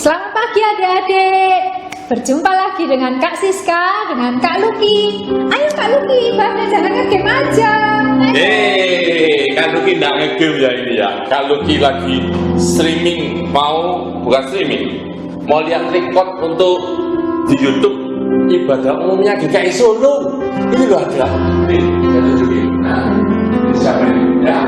Selamat pagi adik-adik. Berjumpa lagi dengan Kak Siska, dengan Kak Luki. Ayo Kak Luki, Banda jangan ngegame aja. Kak Luki nggak ngegame ya ini ya. Kak Luki lagi streaming, bukan streaming, mau lihat record untuk di YouTube ibadah umumnya GKI Solo. Ini loh ada. Ini Kak Luki. Nah, ini siapa ini? Ya,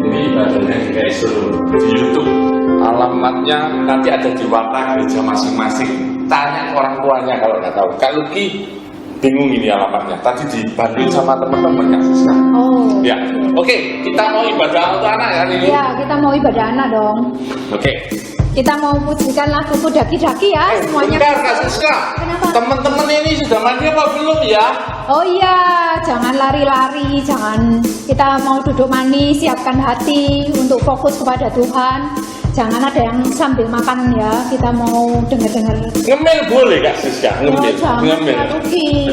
ini ibadahnya GKI Solo di YouTube. Alamatnya nanti ada di warna gereja masing-masing. Tanya orang tuanya kalau nggak tahu. Kak Luki bingung ini alamatnya. Tadi dibantuin sama teman-teman Kak Siska. Oh. Ya, oke. Kita mau ibadah untuk anak kan ini? Ya, kita mau ibadah anak dong. Oke. Kita mau pujikan laguku daki-daki ya semuanya. Bentar Kak Siska. Kenapa? Teman-teman ini sudah mandi apa belum ya? Oh iya, jangan lari-lari, jangan. Kita mau duduk manis, siapkan hati untuk fokus kepada Tuhan. Jangan ada yang sambil makan ya, kita mau dengar-dengar. Ngemil boleh Kak Siska, ngemil. Ngemil.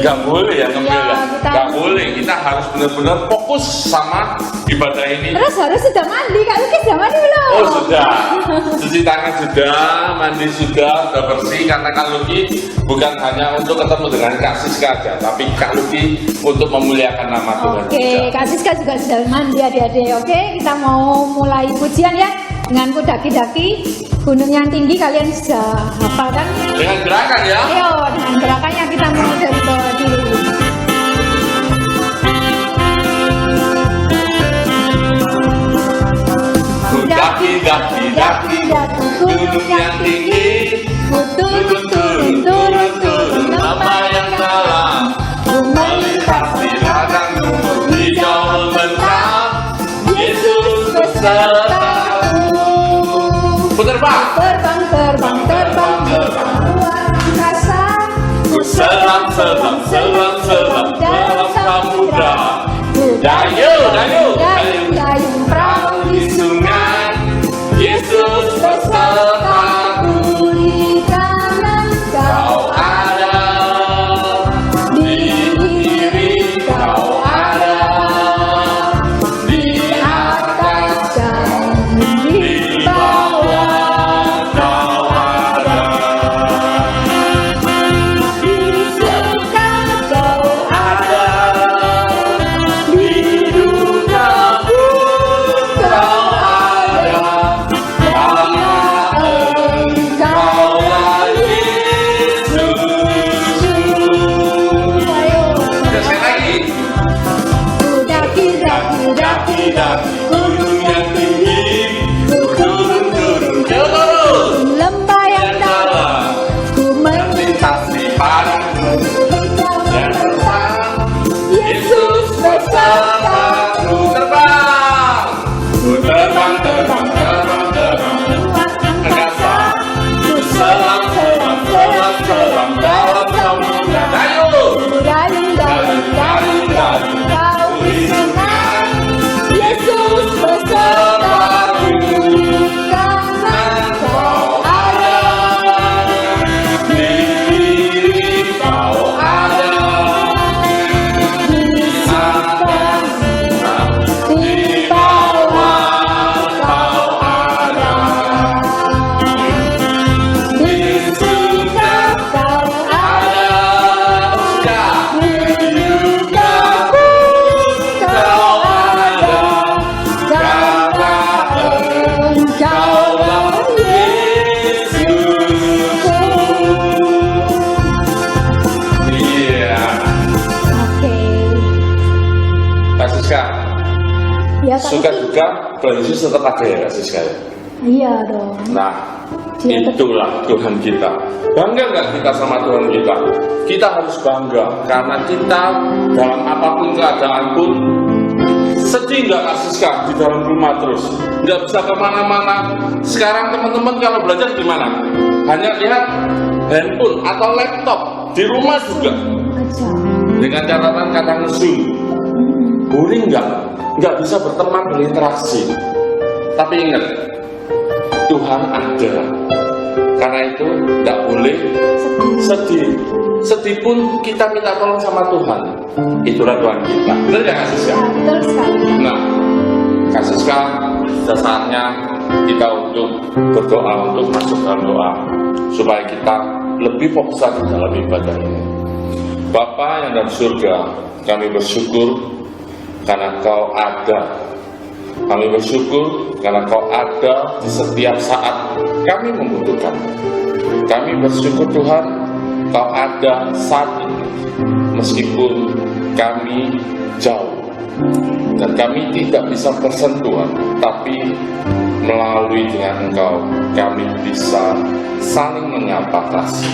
Nggak boleh ya ngemil Ya, ya. Nggak boleh, kita harus benar-benar fokus sama ibadah ini. Terus harus sudah mandi, Kak Luki sudah mandi belum? Oh sudah, cuci tangan sudah, mandi sudah bersih. Karena Kak Luki bukan hanya untuk ketemu dengan Kak Siska aja, tapi Kak Luki untuk memuliakan nama Tuhan. Oke, Kak Siska juga sudah mandi adik-adik. Oke, kita mau mulai pujian ya. Dengan ku daki-daki gunung yang tinggi, kalian sudah hafal kan? Dengan gerakan ya. Ayo, dengan gerakannya kita mulai dari bawah dulu. Ku daki-daki gunung yang tinggi, Ku turun lembah yang dalam, Ku melintasi ladang gunung hijau membentang, Yesus besertaku. Putar Pak. Terbang luar angkasa. Ku selam dalam samudra. Dayung perahu di sungai. Yesus besertaku. Di kanan kau ada, di kiri kau ada, di atas dan di bawah kau ada. di sekitar kau Ada di dunia pun kau ada, karena Engkaulah Yesus. Ayo. Sekali lagi. Ku daki Gunung yang tinggi, ku turun lembah yang dalam. Ku melintasi padang hijau dan terbang. Yesus besertaku. Ku terbang Luar angkasa. Ku selam dalam samudra. Dayung kau di sungai. Yesus besertaku. Karena kau ada. Di kiri kau ada, Di atas, di bawah kau ada. Di sekitar kau ada. Di dunia pun kau ada. Karena Engkaulah Yesus. Iya. Oke. Kak Siska, Ya, Kak suka Luki. juga Tuhan Yesus tetap ada ya Kak Siska ya? Iya dong. Nah, Dia itulah Tuhan kita. Bangga nggak kita sama Tuhan kita? Kita harus bangga karena kita dalam apapun keadaan pun. Sedih nggak Kak Siska di dalam rumah terus? Nggak bisa kemana-mana. Sekarang teman-teman kalau belajar gimana? Hanya lihat handphone atau laptop. Di rumah juga. aja. Dengan catatan kata Zoom. Boring nggak? Nggak bisa berteman, berinteraksi. Tapi ingat, Tuhan ada. Karena itu nggak boleh sedih. Sedih pun kita minta tolong sama Tuhan. Itulah Tuhan kita. Benar ya Kak Siska? Betul sekali. Nah, Kak Siska, saatnya kita untuk berdoa, untuk masuk dalam doa. supaya kita lebih fokus lagi dalam ibadah ini. Bapa yang dalam surga, kami bersyukur karena Kau ada. Kami bersyukur karena Kau ada di setiap saat kami membutuhkan. Kami bersyukur Tuhan, Kau ada saat ini, meskipun kami jauh dan kami tidak bisa bersentuhan, tapi melalui dengan Engkau kami bisa saling menyapa kasih.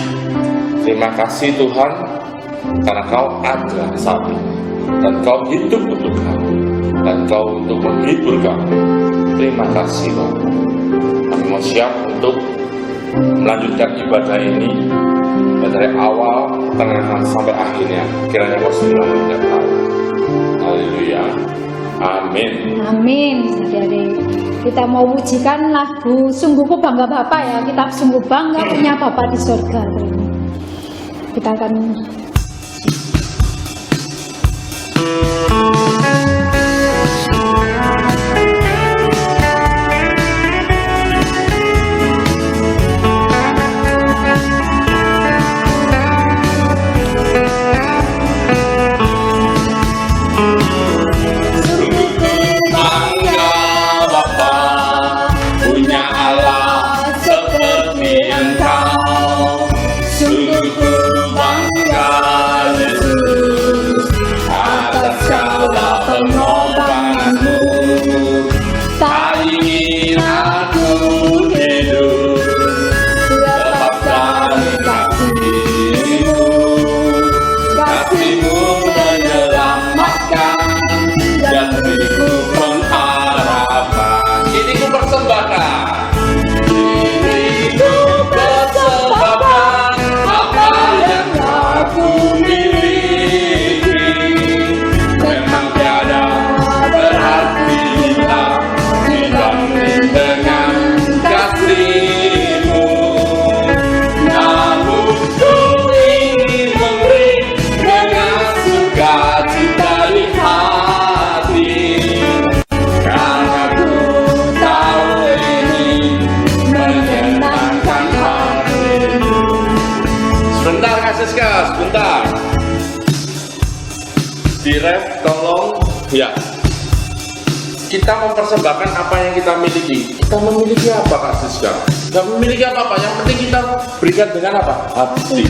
Terima kasih Tuhan, karena Kau ada saat ini dan Kau hidup untuk kami dan Kau untuk menghibur kami. Terima kasih Bapak. Kami mau siap untuk melanjutkan ibadah ini dari awal, pertengahan sampai akhirnya. Kiranya Kau selalu menyertai. Haleluya. Amin. Amin. Adik-adik, kita mau pujikan lagu Sungguhku Bangga Bapa ya. Kita sungguh bangga punya Bapa di surga. Kita akan sebentar. Diref, tolong. Ya. Kita mempersembahkan apa yang kita miliki. Kita memiliki apa Kak Siska? Kita memiliki apa-apa. Yang penting kita berikan dengan apa? Hati.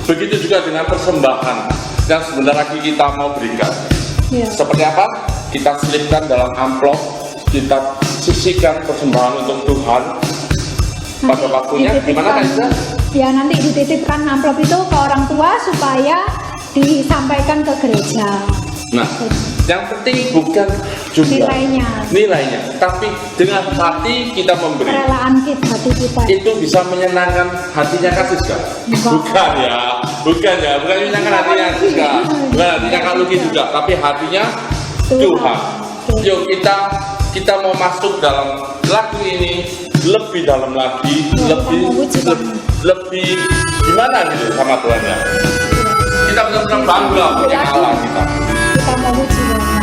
Begitu juga dengan persembahan yang sebentar lagi kita mau berikan. Ya. Seperti apa? Kita selipkan dalam amplop. Kita sisihkan persembahan untuk Tuhan. Pada waktunya gimana Kak Siska? Ya, nanti dititipkan amplop itu ke orang tua supaya disampaikan ke gereja. Nah, yang penting bukan jumlah nilainya, tapi dengan hati kita memberi. Kerelaan hati kita itu bisa menyenangkan hatinya Kak Siska? Bukan menyenangkan hatinya Siska, bukan hatinya Kak Luki juga, tapi hatinya Tuhan. Yuk kita mau masuk dalam lagu ini lebih dalam lagi, lebih gimana gitu sama Tuhan ya. Kita benar-benar bangga punya Allah kita. Kita mau puji Tuhan.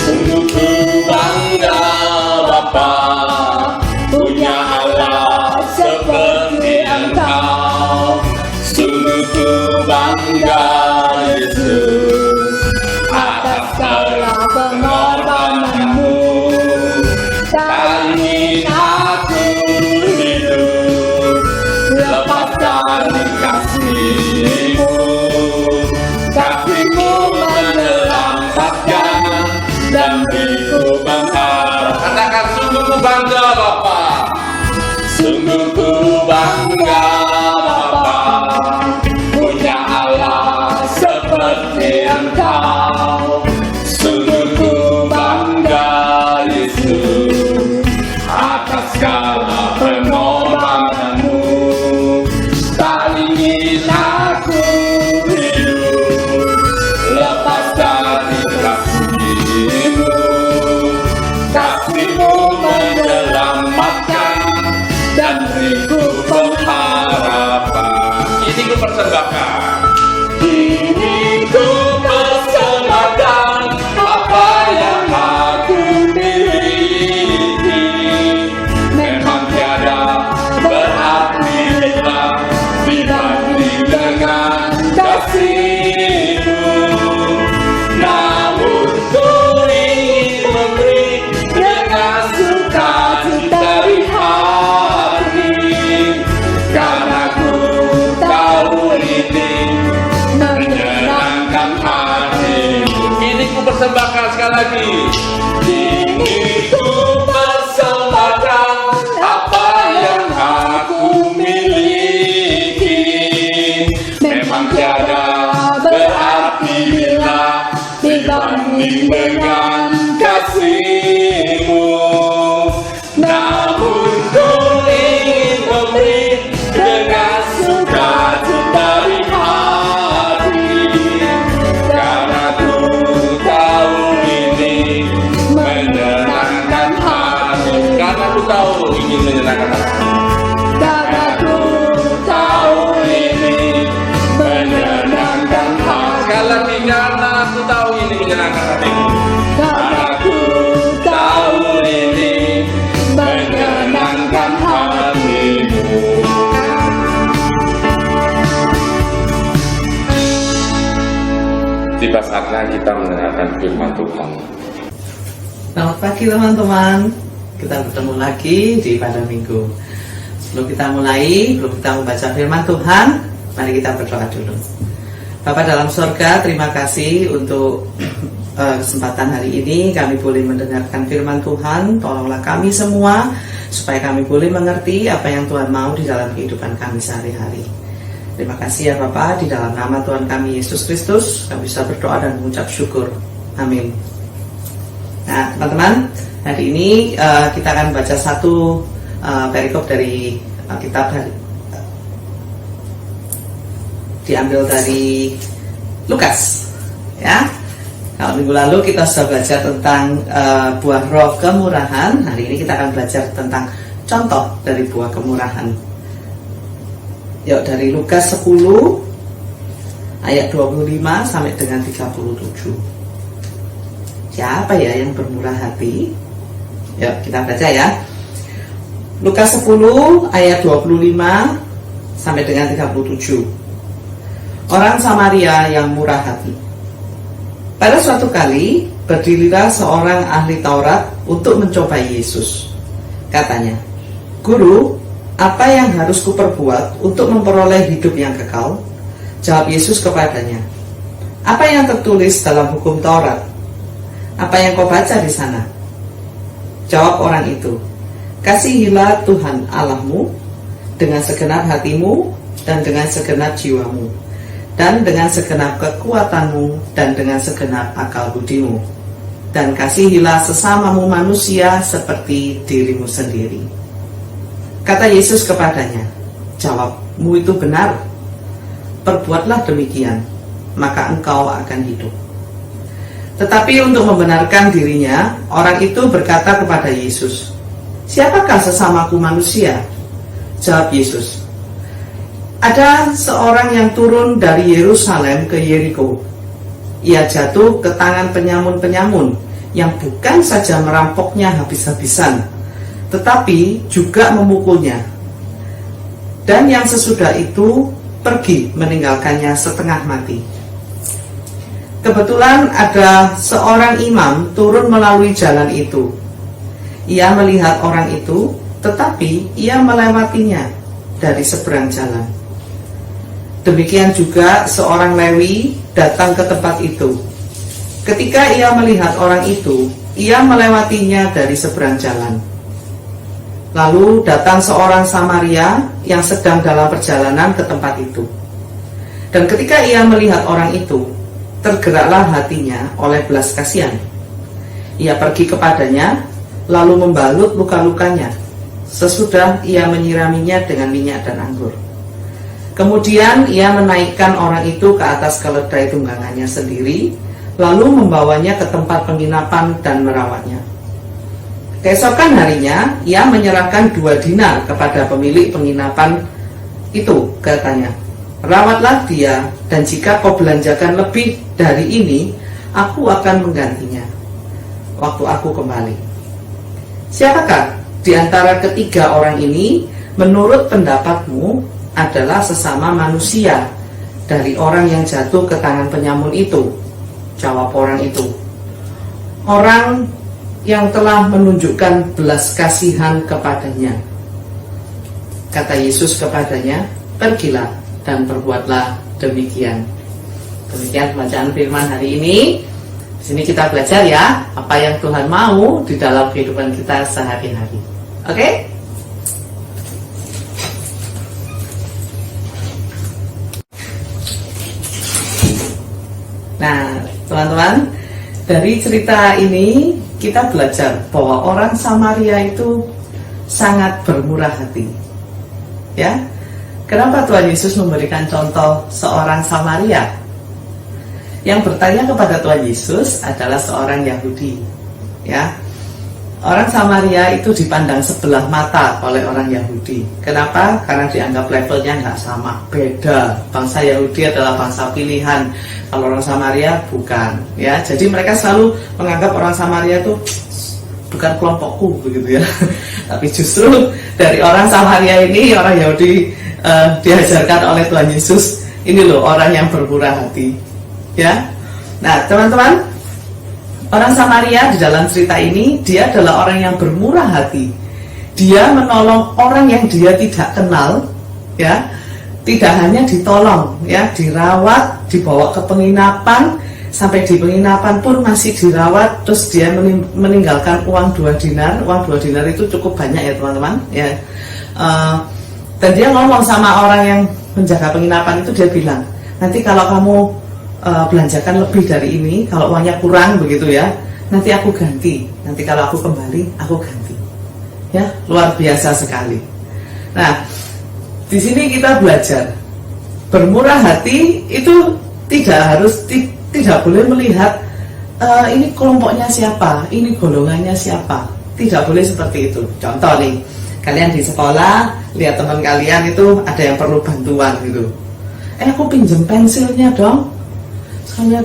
Sungguh ku bangga Bapa punya Allah seperti Engkau. Sungguh ku bangga Yesus atas segala pengorbananmu. Kali ini aku hidup lepas dari kasih-Mu. Kasih-Mu menyelamatkan dan beriku mengharap. Katakan sungguh ku bangga Bapa. Sungguh ku bangga Bapa punya Allah seperti Engkau. Sungguh ku bangga Yesus atas segala pengorbananmu. Tak ingin aku hidup lepas dari kasih-Mu. Kasih-Mu menyelamatkan dan beriku pengharapan. Ini ku persembahkan. Ini ku persembahkan sekali lagi. Ini ku persembahkan apa yang aku miliki. Memang tiada berarti bila dibanding dengan kasih-Mu. Namun ku ingin memberi dengan sukacita di hati, karena ku tahu ini menyenangkan hati. Karena ku tahu ini menyenangkan hati. Karena ku tahu ini menyenangkan hati. Sekali lagi, karena aku tahu ini menyenangkan hatimu. Karena aku tahu ini menyenangkan hatimu. Tiba saatnya kita mendengarkan firman Tuhan. Selamat pagi teman-teman. Kita bertemu lagi di pada minggu. Sebelum kita membaca firman Tuhan, mari kita berdoa dulu. Bapa dalam sorga, terima kasih untuk kesempatan hari ini kami boleh mendengarkan firman Tuhan. Tolonglah kami semua supaya kami boleh mengerti apa yang Tuhan mau di dalam kehidupan kami sehari-hari. Terima kasih ya Bapa, di dalam nama Tuhan kami Yesus Kristus kami bisa berdoa dan mengucap syukur. Amin. Nah teman-teman, hari ini kita akan baca satu perikop dari kitab diambil dari Lukas, ya. Kalau minggu lalu kita sudah belajar tentang buah roh kemurahan. Hari ini kita akan belajar tentang contoh dari buah kemurahan. Yuk, dari Lukas 10 ayat 25 sampai dengan 37. Siapa ya yang bermurah hati? Yuk kita baca ya. Lukas 10 ayat 25 sampai dengan 37. Orang Samaria yang murah hati. Pada suatu kali, berdirilah seorang ahli Taurat untuk mencobai Yesus. Katanya, "Guru, apa yang harus kuperbuat untuk memperoleh hidup yang kekal?" Jawab Yesus kepadanya, "Apa yang tertulis dalam hukum Taurat? Apa yang kau baca di sana?" Jawab orang itu, "Kasihilah Tuhan Allahmu dengan segenap hatimu dan dengan segenap jiwamu, dan dengan segenap kekuatanmu dan dengan segenap akal budimu, dan kasihilah sesamamu manusia seperti dirimu sendiri." Kata Yesus kepadanya, "Jawabmu itu benar. Perbuatlah demikian, maka engkau akan hidup." Tetapi untuk membenarkan dirinya, orang itu berkata kepada Yesus, "Siapakah sesamaku manusia?" Jawab Yesus, "Ada seorang yang turun dari Yerusalem ke Yeriko. Ia jatuh ke tangan penyamun-penyamun yang bukan saja merampoknya habis-habisan, tetapi juga memukulnya. Dan yang sesudah itu pergi meninggalkannya setengah mati. Kebetulan ada seorang imam turun melalui jalan itu. Ia melihat orang itu, tetapi ia melewatinya dari seberang jalan. Demikian juga seorang Lewi datang ke tempat itu. Ketika ia melihat orang itu, ia melewatinya dari seberang jalan. Lalu datang seorang Samaria yang sedang dalam perjalanan ke tempat itu. Dan ketika ia melihat orang itu, tergeraklah hatinya oleh belas kasihan. Ia pergi kepadanya, lalu membalut luka-lukanya. Sesudah ia menyiraminya dengan minyak dan anggur. Kemudian ia menaikkan orang itu ke atas keledai tunggangannya sendiri, lalu membawanya ke tempat penginapan dan merawatnya. Keesokan harinya, ia menyerahkan 2 dinar kepada pemilik penginapan itu, katanya, "Rawatlah dia, dan jika kau belanjakan lebih dari ini, aku akan menggantinya waktu aku kembali." Siapakah di antara ketiga orang ini menurut pendapatmu adalah sesama manusia dari orang yang jatuh ke tangan penyamun itu? Jawab orang itu, "Orang yang telah menunjukkan belas kasihan kepadanya." Kata Yesus kepadanya, "Pergilah dan perbuatlah demikian." Demikian bacaan firman hari ini. Di sini kita belajar ya, apa yang Tuhan mau di dalam kehidupan kita sehari-hari. Oke? Nah, teman-teman, dari cerita ini kita belajar bahwa orang Samaria itu sangat bermurah hati. Ya, kenapa Tuhan Yesus memberikan contoh seorang Samaria? Yang bertanya kepada Tuhan Yesus adalah seorang Yahudi. Ya, orang Samaria itu dipandang sebelah mata oleh orang Yahudi. Kenapa? Karena dianggap levelnya nggak sama, beda. Bangsa Yahudi adalah bangsa pilihan, kalau orang Samaria bukan. Ya, jadi mereka selalu menganggap orang Samaria itu bukan kelompokku, begitu ya. Tapi justru dari orang Samaria ini, orang Yahudi diajarkan oleh Tuhan Yesus, ini loh orang yang bermurah hati. Ya, nah teman-teman, orang Samaria di dalam cerita ini dia adalah orang yang bermurah hati. Dia menolong orang yang dia tidak kenal, ya, tidak hanya ditolong, ya, dirawat, dibawa ke penginapan, sampai di penginapan pun masih dirawat, terus dia meninggalkan uang 2 dinar. Uang 2 dinar itu cukup banyak ya teman-teman, ya. Dan dia ngomong sama orang yang menjaga penginapan itu, dia bilang, nanti kalau kamu belanjakan lebih dari ini, kalau uangnya kurang begitu ya, nanti aku ganti. Nanti kalau aku kembali, aku ganti. Ya, luar biasa sekali. Nah, di sini kita belajar bermurah hati itu tidak boleh melihat ini kelompoknya siapa, ini golongannya siapa. Tidak boleh seperti itu. Contoh nih, kalian di sekolah lihat teman kalian itu ada yang perlu bantuan gitu. Aku pinjem pensilnya dong. Saya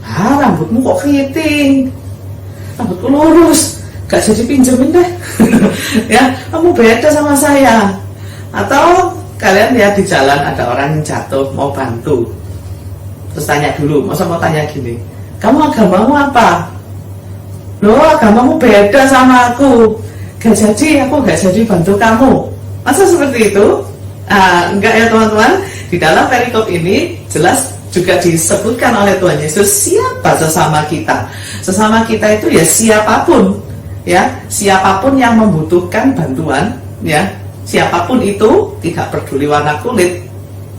rambutmu kok keriting, rambutku lurus, gak jadi pinjemin deh. Ya, kamu beda sama saya. Atau kalian lihat di jalan ada orang yang jatuh mau bantu, terus tanya dulu, masa mau tanya gini, kamu agamamu apa? Loh, agamamu beda sama aku, gak jadi, aku gak jadi bantu kamu. Masa seperti itu? Enggak ya teman-teman. Di dalam perikop ini jelas juga disebutkan oleh Tuhan Yesus siapa sesama kita. Sesama kita itu ya siapapun, ya, siapapun yang membutuhkan bantuan, ya, siapapun itu, tidak peduli warna kulit,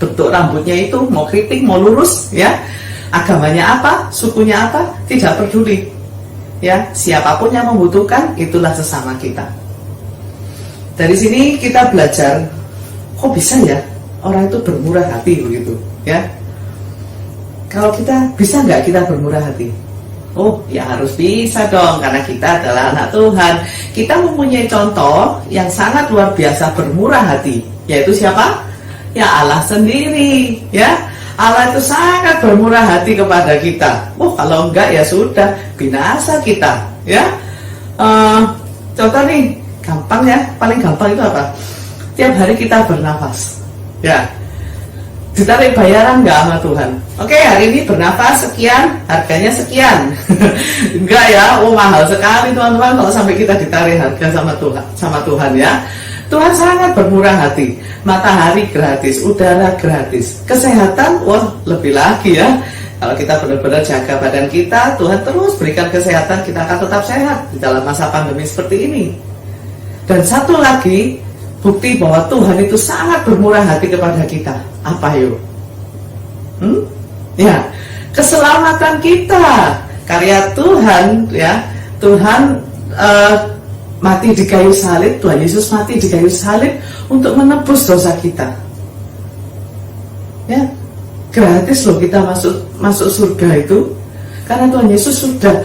bentuk rambutnya itu mau keriting mau lurus, ya, agamanya apa, sukunya apa, tidak peduli, ya, siapapun yang membutuhkan itulah sesama kita. Dari sini kita belajar, kok bisa ya orang itu bermurah hati begitu, ya. Kalau kita bisa nggak kita bermurah hati? Oh ya harus bisa dong, karena kita adalah anak Tuhan. Kita mempunyai contoh yang sangat luar biasa bermurah hati, yaitu siapa? Ya Allah sendiri, ya. Allah itu sangat bermurah hati kepada kita. Kalau enggak ya sudah binasa kita, ya. Contoh nih, gampang ya, paling gampang itu apa? Tiap hari kita bernafas, ya, ditarik bayaran nggak sama Tuhan? Oke, hari ini bernafas sekian, harganya sekian. Enggak ya, mahal sekali teman-teman kalau sampai kita ditarik harga sama Tuhan, ya. Tuhan sangat bermurah hati. Matahari gratis, udara gratis, kesehatan, lebih lagi ya. Kalau kita benar-benar jaga badan kita, Tuhan terus berikan kesehatan, kita akan tetap sehat di dalam masa pandemi seperti ini. Dan satu lagi, bukti bahwa Tuhan itu sangat bermurah hati kepada kita. Apa yuk? Ya, keselamatan kita, karya Tuhan, ya. Tuhan mati di kayu salib, Tuhan Yesus mati di kayu salib untuk menebus dosa kita. Ya, gratis loh kita masuk surga itu, karena Tuhan Yesus sudah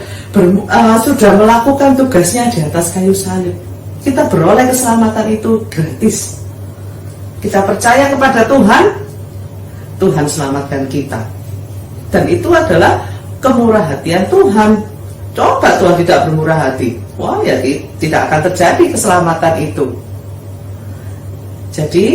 melakukan tugasnya di atas kayu salib. Kita beroleh keselamatan itu gratis. Kita percaya kepada Tuhan, Tuhan selamatkan kita. Dan itu adalah kemurahan Tuhan. Coba Tuhan tidak bermurah hati, ya tidak akan terjadi keselamatan itu. Jadi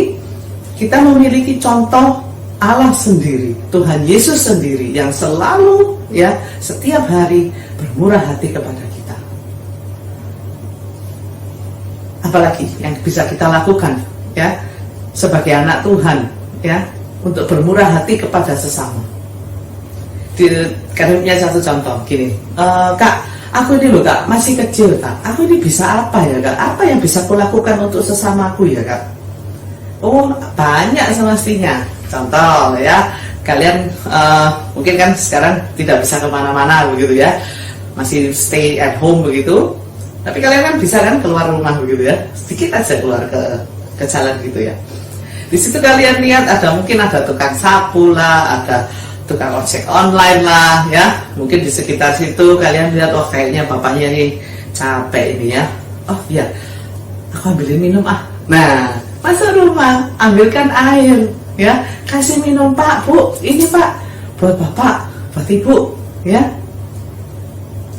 kita memiliki contoh Allah sendiri, Tuhan Yesus sendiri yang selalu, ya, setiap hari bermurah hati kepada kita. Apalagi yang bisa kita lakukan, ya, sebagai anak Tuhan, ya, untuk bermurah hati kepada sesama. Kalian punya satu contoh gini, Kak, aku ini loh Kak, masih kecil Kak, aku ini bisa apa ya Kak, apa yang bisa aku lakukan untuk sesamaku ya Kak? Oh, banyak semestinya. Contoh ya, kalian mungkin kan sekarang tidak bisa kemana-mana begitu ya, masih stay at home begitu, tapi kalian kan bisa kan keluar rumah begitu ya, sedikit aja keluar ke jalan gitu ya. Di situ kalian lihat mungkin ada tukang sapu lah, ada tukang ojek online lah ya, mungkin di sekitar situ kalian lihat, oh kayaknya bapaknya nih capek ini ya, oh iya aku ambilin minum nah masuk rumah ambilkan air ya, kasih minum Pak, Bu, ini Pak buat bapak, buat ibu ya.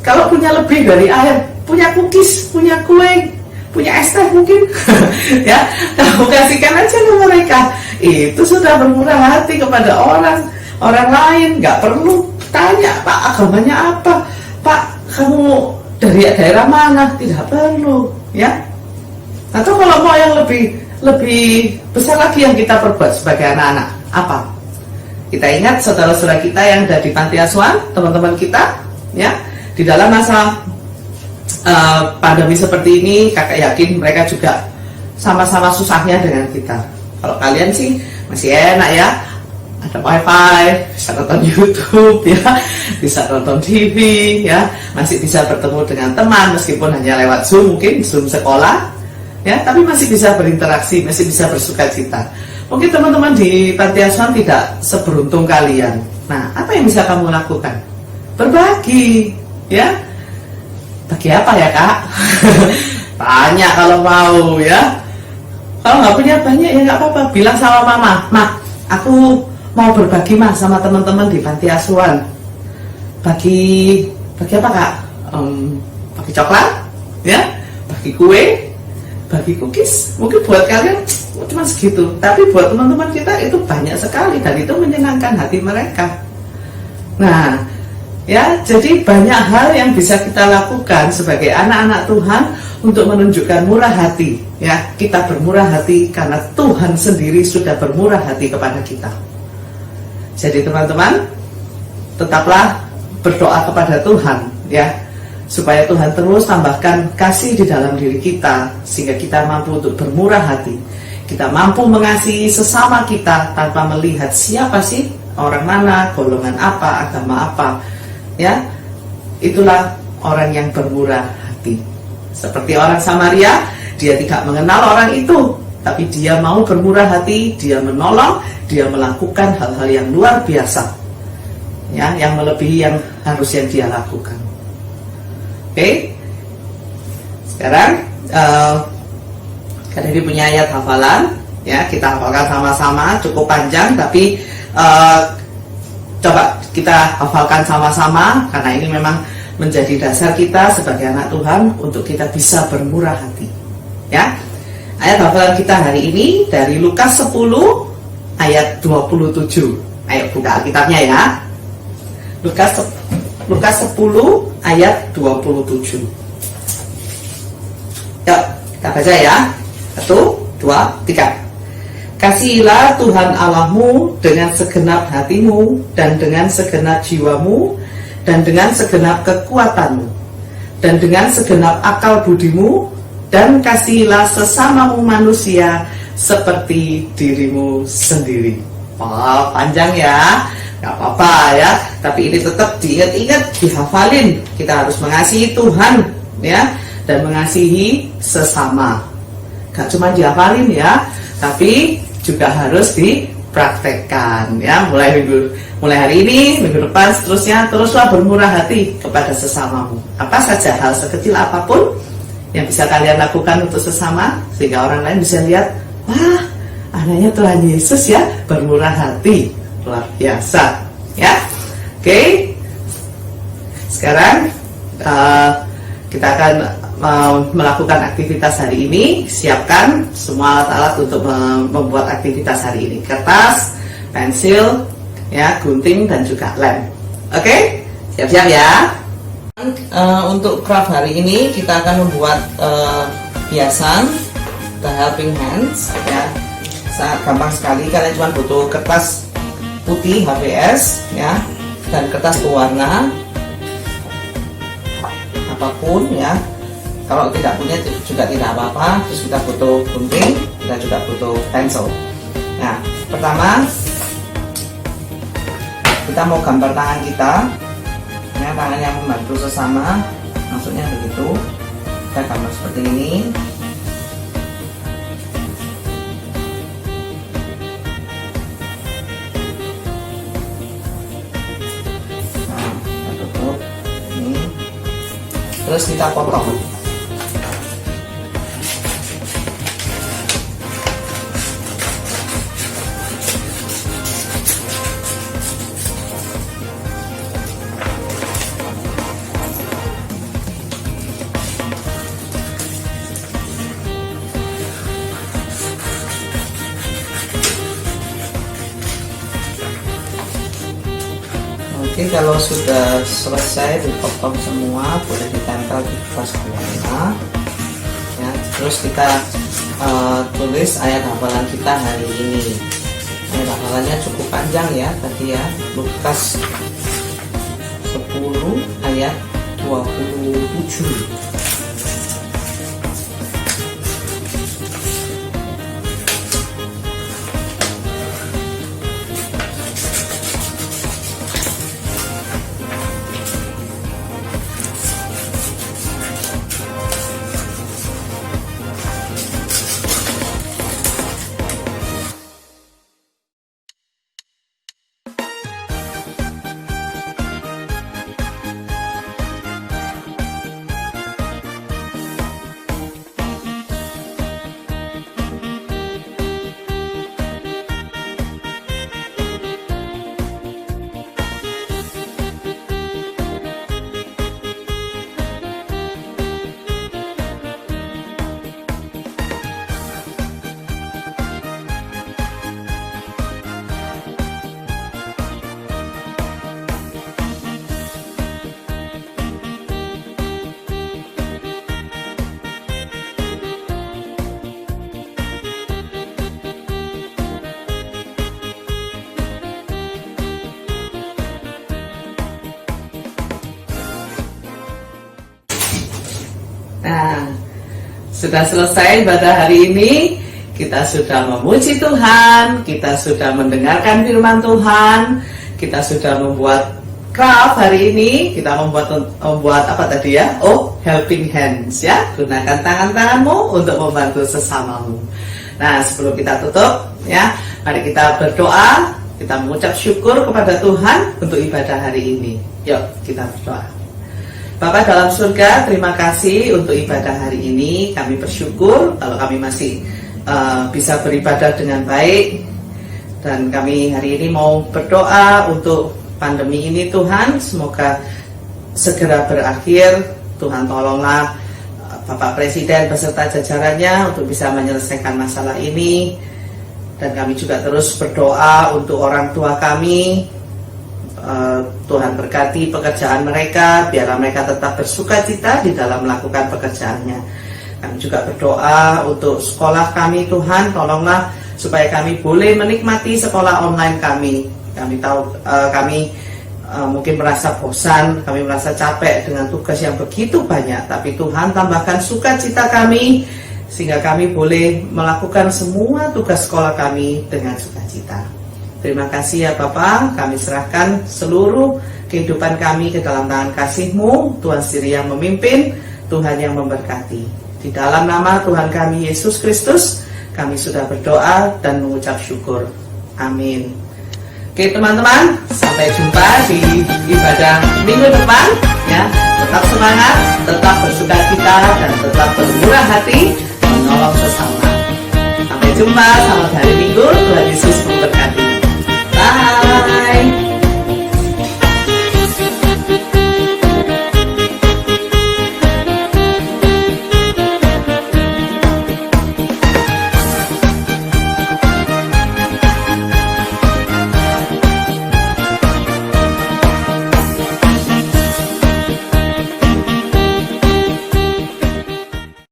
Kalau punya lebih dari air, punya cookies, punya kue, punya es teh mungkin ya, kamu kasihkan aja ke mereka. Itu sudah bermurah hati kepada orang lain. Nggak perlu tanya, Pak agamanya apa, Pak kamu dari daerah mana, tidak perlu ya. Atau kalau mau yang lebih besar lagi yang kita perbuat sebagai anak-anak, apa? Kita ingat saudara-saudara kita yang ada di panti asuhan, teman-teman kita ya, di dalam masa pandemi seperti ini, kakak yakin mereka juga sama-sama susahnya dengan kita. Kalau kalian sih masih enak ya, ada wifi, bisa nonton YouTube ya, bisa nonton TV ya, masih bisa bertemu dengan teman meskipun hanya lewat Zoom, mungkin Zoom sekolah ya, tapi masih bisa berinteraksi, masih bisa bersuka cita. Mungkin teman-teman di panti asuhan tidak seberuntung kalian. Nah, apa yang bisa kamu lakukan? Berbagi ya. Bagi apa ya Kak? Tanya kalau mau ya. Kalau nggak punya banyak ya nggak apa-apa, bilang sama mama, Ma, aku mau berbagi Mas sama teman-teman di panti asuhan. Bagi apa Kak? Bagi coklat ya, bagi kue, bagi cookies. Mungkin buat kalian cuma segitu, tapi buat teman-teman kita itu banyak sekali dan itu menyenangkan hati mereka. Nah ya, jadi banyak hal yang bisa kita lakukan sebagai anak-anak Tuhan untuk menunjukkan murah hati ya. Kita bermurah hati karena Tuhan sendiri sudah bermurah hati kepada kita. Jadi teman-teman, tetaplah berdoa kepada Tuhan ya, supaya Tuhan terus tambahkan kasih di dalam diri kita, sehingga kita mampu untuk bermurah hati. Kita mampu mengasihi sesama kita tanpa melihat siapa sih, orang mana, golongan apa, agama apa ya. Itulah orang yang bermurah hati. Seperti orang Samaria, dia tidak mengenal orang itu, tapi dia mau bermurah hati, dia menolong, dia melakukan hal-hal yang luar biasa ya, yang melebihi yang harus yang dia lakukan. Oke. Sekarang karena ini punya ayat hafalan ya, kita hafalkan sama-sama, cukup panjang tapi coba kita hafalkan sama-sama, karena ini memang menjadi dasar kita sebagai anak Tuhan untuk kita bisa bermurah hati ya. Ayat hafalan kita hari ini dari Lukas 10 ayat 27. Ayo buka Alkitabnya ya. Lukas 10 ayat 27. Yuk kita baca ya. 1, 2, 3. Kasihilah Tuhan Allahmu dengan segenap hatimu, dan dengan segenap jiwamu, dan dengan segenap kekuatanmu, dan dengan segenap akal budimu, dan kasihilah sesamamu manusia seperti dirimu sendiri. Wah, panjang ya, gak apa-apa ya, tapi ini tetap diingat-ingat, dihafalin. Kita harus mengasihi Tuhan ya, dan mengasihi sesama. Gak cuma dihafalin ya, tapi juga harus dipraktekkan ya. Mulai hari ini, minggu depan, seterusnya, teruslah bermurah hati kepada sesamamu. Apa saja hal sekecil apapun yang bisa kalian lakukan untuk sesama, sehingga orang lain bisa lihat, wah, anaknya Tuhan Yesus ya, bermurah hati, luar biasa ya. Oke. Sekarang kita akan melakukan aktivitas hari ini. Siapkan semua alat-alat untuk membuat aktivitas hari ini. Kertas, pensil, ya, gunting dan juga lem. Oke, siap-siap ya. Untuk craft hari ini kita akan membuat hiasan, the helping hands ya. Sangat gampang sekali. Kalian cuma butuh kertas putih HVS ya, dan kertas berwarna apapun ya. Kalau tidak punya juga tidak apa-apa. Terus kita butuh gunting, kita juga butuh pensil. Nah, pertama kita mau gambar tangan kita, ya, tangan yang membantu sesama, maksudnya begitu. Kita gambar seperti ini. Nah, kita tutup ini. Terus kita potong. Oke, kalau sudah selesai dipotong semua, boleh ditempel di kertas berwarna. Ya, terus kita tulis ayat hafalan kita hari ini. Ayat hafalannya cukup panjang ya, tadi ya, Lukas 10 ayat 27. Nah, sudah selesai pada hari ini. Kita sudah memuji Tuhan, kita sudah mendengarkan firman Tuhan, kita sudah membuat craft hari ini. Kita membuat apa tadi ya? Oh, helping hands ya. Gunakan tangan-tanganmu untuk membantu sesamamu. Nah, sebelum kita tutup ya, mari kita berdoa. Kita mengucap syukur kepada Tuhan untuk ibadah hari ini. Yuk, kita berdoa. Bapa dalam surga, terima kasih untuk ibadah hari ini. Kami bersyukur kalau kami masih bisa beribadah dengan baik. Dan kami hari ini mau berdoa untuk pandemi ini Tuhan. Semoga segera berakhir. Tuhan tolonglah Bapak Presiden beserta jajarannya untuk bisa menyelesaikan masalah ini. Dan kami juga terus berdoa untuk orang tua kami. Tuhan berkati pekerjaan mereka, biarlah mereka tetap bersukacita di dalam melakukan pekerjaannya. Kami juga berdoa untuk sekolah kami, Tuhan, tolonglah supaya kami boleh menikmati sekolah online kami. Kami tahu kami mungkin merasa bosan, kami merasa capek dengan tugas yang begitu banyak, tapi Tuhan tambahkan sukacita kami sehingga kami boleh melakukan semua tugas sekolah kami dengan sukacita. Terima kasih ya Bapa, kami serahkan seluruh kehidupan kami ke dalam tangan kasih-Mu. Tuhan sendiri yang memimpin, Tuhan yang memberkati. Di dalam nama Tuhan kami Yesus Kristus, kami sudah berdoa dan mengucap syukur. Amin. Oke teman-teman, sampai jumpa di ibadah minggu depan. Ya, tetap semangat, tetap bersukacita dan tetap bermurah hati menolong sesama. Sampai jumpa, selamat hari Minggu. Tuhan Yesus memberkati.